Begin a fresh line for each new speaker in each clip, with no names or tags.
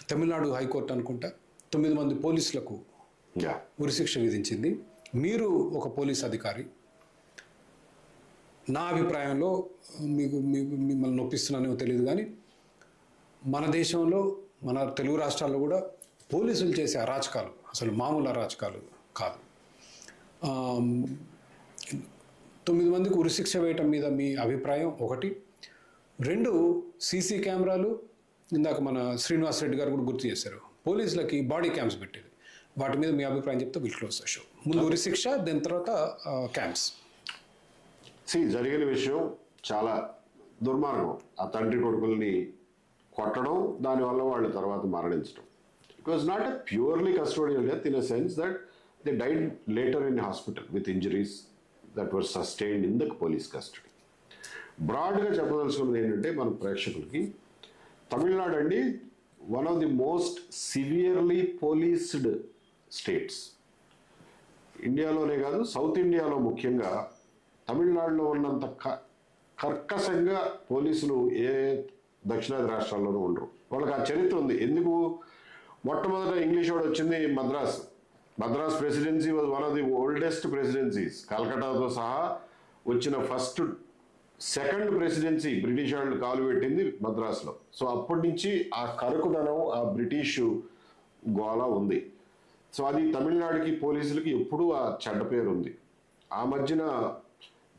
Tamil Nadu high court అనుకుంటా 9 మంది పోలీసులకు ఉరిశిక్ష విధించింది. మీరు ఒక పోలీస్ అధికారి, నా అభిప్రాయంలో మిమ్మల్ని నొప్పిస్తున్నానేమో తెలియదు కానీ మన దేశంలో మన తెలుగు రాష్ట్రాల్లో కూడా పోలీసులు చేసే అరాచకాలు అసలు మామూలు అరాచకాలు కాదు. 9 మందికి ఉరిశిక్ష వేయటం మీద మీ అభిప్రాయం ఒకటి. 2, సీసీ కెమెరాలు ఇందాక మన శ్రీనివాస్ రెడ్డి గారు కూడా గుర్తు చేశారు, పోలీసులకి బాడీ క్యామ్స్ పెట్టేది. వాటి మీద మీ అభిప్రాయం చెప్తే విల్ క్లోజ్ ద షో. ముందు ఉరిశిక్ష, దాని తర్వాత క్యాంప్స్.
జరిగిన విషయం చాలా దుర్మార్గం. ఆ తండ్రి కొడుకుల్ని కొట్టడం, దానివల్ల వాళ్ళు తర్వాత మరణించడం. It was not a purely custodial death in a sense that they died later in hospital with injuries that were sustained in the police custody. బ్రాడ్గా చెప్పదలుచుకున్నది ఏంటంటే మన ప్రేక్షకులకి, తమిళనాడు అండి one of the most severely policed states. ఇండియాలోనే కాదు, south ఇండియాలో ముఖ్యంగా తమిళనాడులో ఉన్నంత కర్కశంగా పోలీసులు ఏ దక్షిణాది రాష్ట్రాల్లోనూ ఉండరు. వాళ్ళకి ఆ చరిత్ర ఉంది. ఎందుకు? మొట్టమొదట ఇంగ్లీష్ వాడు వచ్చింది Madras presidency was one of the oldest presidencies. కలకటాతో సహా వచ్చిన సెకండ్ ప్రెసిడెన్సీ బ్రిటిష్ వాళ్ళు కాలు పెట్టింది మద్రాసులో. సో అప్పటి నుంచి ఆ కరుకుదనం, ఆ బ్రిటిష్ గోళ ఉంది. సో అది తమిళనాడుకి పోలీసులకి ఎప్పుడూ ఆ చెడ్డ పేరు ఉంది. ఆ మధ్యన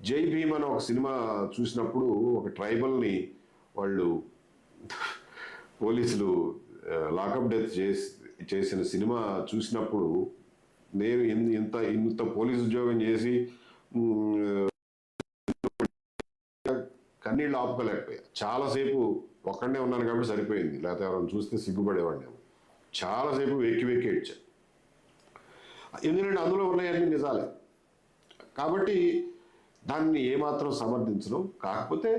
జై భీమ్ అని ఒక సినిమా చూసినప్పుడు ఒక ట్రైబల్ని వాళ్ళు పోలీసులు లాకప్ డెత్ చేసిన సినిమా చూసినప్పుడు నేను ఇంత పోలీసు ఉద్యోగం చేసి కన్నీళ్ళు ఆపుకోలేకపోయా. చాలాసేపు ఒక్కడనే ఉన్నాను కాబట్టి సరిపోయింది, లేకపోతే ఎవరైనా చూస్తే సిగ్గుపడేవాడిని. చాలాసేపు వెక్కి ఏడ్చా. ఎందుకంటే అందులో ఉన్నాయన్నీ నిజాలే. కాబట్టి దాన్ని ఏమాత్రం సమర్థించను. కాకపోతే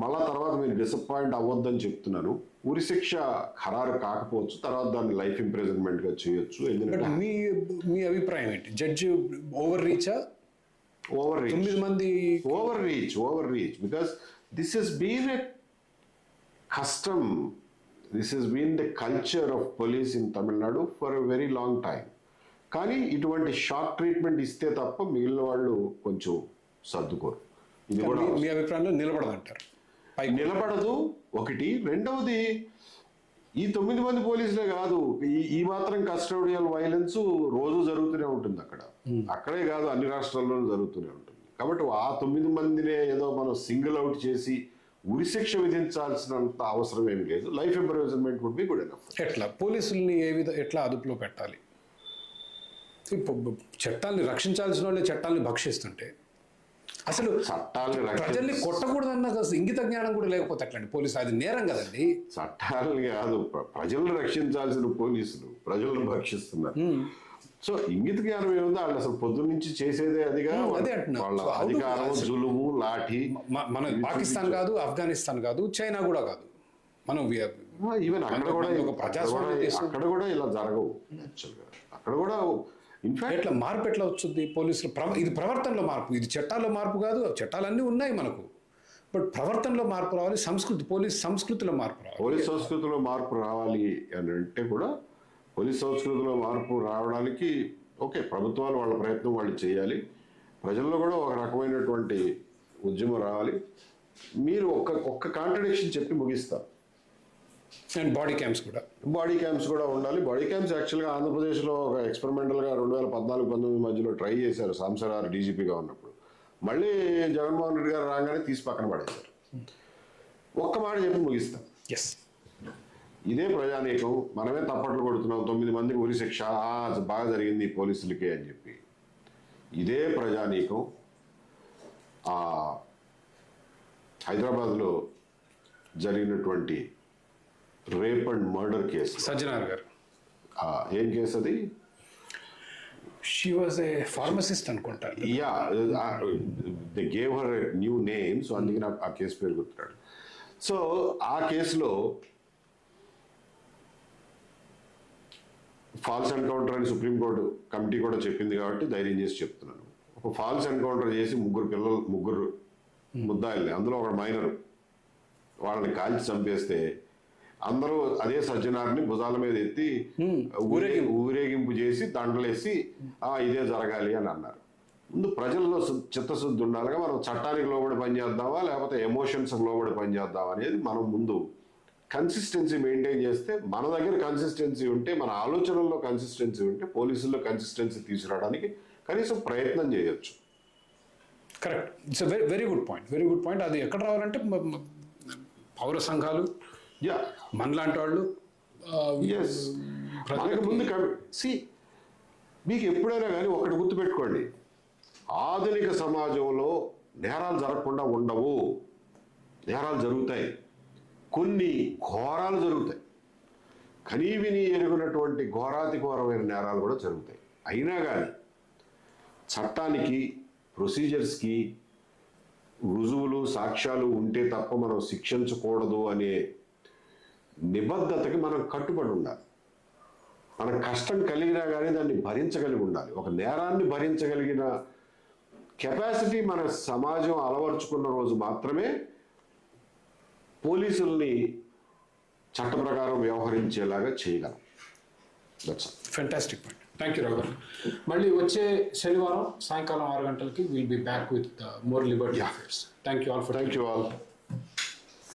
మళ్ళా తర్వాత మీరు డిసప్పాయింట్ అవ్వద్దని చెప్తున్నాను. ఉరిశిక్ష ఖరారు కాకపోవచ్చు, తర్వాత దాన్ని లైఫ్ ఇంప్రిజన్మెంట్గా చేయొచ్చు. ఎందుకంటే
మీ అభిప్రాయం ఏంటి? Judge overreach because this has been a custom, this has been the culture of police in Tamil Nadu for a very long time. కానీ ఇటువంటి షార్ట్ ట్రీట్మెంట్ ఇస్తే తప్ప మిగిలిన వాళ్ళు కొంచెం సర్దుకోరు. ఇది కూడా మీ అభిప్రాయంలో నిలబడదంటారు?
నిలబడదు ఒకటి. రెండవది, ఈ 9 మంది పోలీసులే కాదు, ఈ మాత్రం కస్టోడియల్ వైలెన్స్ రోజు జరుగుతూనే ఉంటుంది అక్కడే కాదు, అన్ని రాష్ట్రాల్లోనూ జరుగుతూనే ఉంటుంది. కాబట్టి ఆ 9 మందినే ఏదో మనం సింగిల్ అవుట్ చేసి ఉరిశిక్ష విధించాల్సినంత అవసరం ఏమి లేదు. Life imprisonment would be good enough.
ఎట్లా పోలీసుల్ని ఎట్లా అదుపులో పెట్టాలి? చట్టాన్ని రక్షించాల్సిన వాళ్ళే చట్టాన్ని భక్షిస్తుంటే అసలు ప్రజల్ని కొట్టకూడదన్న ఇంగిత జ్ఞానం కూడా లేకపోతే అట్లాంటి పోలీసు, అది నేరం కదండి.
చట్టాలని కాదు, ప్రజలను రక్షించాల్సిన పోలీసులు ప్రజలను భక్షిస్తున్నారు. సో ఇంగిత జ్ఞానం ఏముందో వాళ్ళు అసలు పొద్దున్న నుంచి చేసేదే అదిగా.
అదే అంటున్నా,
వాళ్ళ అధికారం, జులుము, లాఠీ.
మన పాకిస్తాన్ కాదు, ఆఫ్ఘనిస్తాన్ కాదు, చైనా కూడా కాదు, మనం
ఈవెన్ అక్కడ కూడా ఇలా జరగవు. యాక్చువల్గా అక్కడ కూడా ఇన్ఫాక్ట్
ఎట్లా మార్పు ఎట్లా వచ్చింది పోలీసులు? ఇది ప్రవర్తనలో మార్పు, ఇది చట్టాల్లో మార్పు కాదు. చట్టాలన్నీ ఉన్నాయి మనకు, బట్ ప్రవర్తనలో మార్పు రావాలి. పోలీస్ సంస్కృతిలో మార్పు రావాలి.
పోలీస్ సంస్కృతిలో మార్పు రావాలి అని అంటే కూడా పోలీస్ సంస్కృతిలో మార్పు రావడానికి ఓకే, ప్రభుత్వాలు వాళ్ళ ప్రయత్నం వాళ్ళు చేయాలి. ప్రజల్లో కూడా ఒక రకమైనటువంటి ఉద్యమం రావాలి. మీరు ఒక్క కాంట్రడిక్షన్ చెప్పి ముగిస్తారు.
అండ్ బాడీ క్యామ్స్
కూడా ఉండాలి. బాడీ క్యామ్స్ యాక్చువల్గా ఆంధ్రప్రదేశ్లో ఒక ఎక్స్పెరిమెంటల్గా 2014-19 మధ్యలో ట్రై చేశారు, సాంసరార్ డీజీపీగా ఉన్నప్పుడు. మళ్ళీ జగన్మోహన్ రెడ్డి గారు రాగానే తీసి పక్కన పడేశారు. ఒక్క మాట చెప్పి ముగిస్తాం. ఇదే ప్రజానీకం మనమే తప్పట్లు కొడుతున్నాం, 9 మందికి ఉరిశిక్ష బాగా జరిగింది పోలీసులకే అని చెప్పి. ఇదే ప్రజానీకం హైదరాబాద్లో జరిగినటువంటి rape and murder case,
Sajjanar గారు
ఏం కేసు అది?
షీ వాజ్ ఏ ఫార్మసిస్ట్ అనుకుంటా.
They gave her new name, so అందుకే నాకు ఆ కేసు పేరు గుర్తున్నాడు. సో ఆ కేసులో ఫాల్స్ ఎన్కౌంటర్ అని సుప్రీంకోర్టు కమిటీ కూడా చెప్పింది కాబట్టి ధైర్యం చేసి చెప్తున్నాను. ఒక ఫాల్స్ ఎన్కౌంటర్ చేసి ముగ్గురు ముద్దాయిల్ని, అందులో ఒక మైనర్, వాళ్ళని కాల్చి చంపేస్తే
అందరూ అదే సజ్జనారిని భుజాల మీద ఎత్తి ఊరేగింపు చేసి దండలేసి ఇదే జరగాలి అని అన్నారు. ముందు ప్రజల్లో చిత్తశుద్ధి ఉండాలిగా. మనం చట్టానికి లోబడి పనిచేద్దామా లేకపోతే ఎమోషన్స్ లోబడి పనిచేద్దామా అనేది మనం ముందు కన్సిస్టెన్సీ మెయింటైన్ చేస్తే, మన దగ్గర కన్సిస్టెన్సీ ఉంటే, మన ఆలోచనల్లో కన్సిస్టెన్సీ ఉంటే పోలీసుల్లో కన్సిస్టెన్సీ తీసుకురావడానికి కనీసం ప్రయత్నం చేయొచ్చు.
Correct. It's very very good point, very good point. అది ఎక్కడ రావాలంటే పౌర సంఘాలు, మనలాంటి వాళ్ళు.
మనకి ముందు మీకు ఎప్పుడైనా కానీ ఒకటి గుర్తుపెట్టుకోండి, ఆధునిక సమాజంలో నేరాలు జరగకుండా ఉండవు. నేరాలు జరుగుతాయి, కొన్ని ఘోరాలు జరుగుతాయి, కనీవిని ఎరుగునటువంటి ఘోరాతి ఘోరమైన నేరాలు కూడా జరుగుతాయి. అయినా కానీ చట్టానికి, ప్రొసీజర్స్కి రుజువులు, సాక్ష్యాలు ఉంటే తప్ప మనం శిక్షించకూడదు అనే నిబద్ధతకి మనం కట్టుబడి ఉండాలి. మన కష్టం కలిగినా కానీ దాన్ని భరించగలిగి ఉండాలి. ఒక నేరాన్ని భరించగలిగిన కెపాసిటీ మన సమాజం అలవర్చుకున్న రోజు మాత్రమే పోలీసుల్ని చట్ట ప్రకారం వ్యవహరించేలాగా చేయగలం.
Fantastic point. థ్యాంక్ యూ రావు గారు. మళ్ళీ వచ్చే శనివారం సాయంకాలం 6 గంటలకి will be back with more Liberty affairs. Thank you all.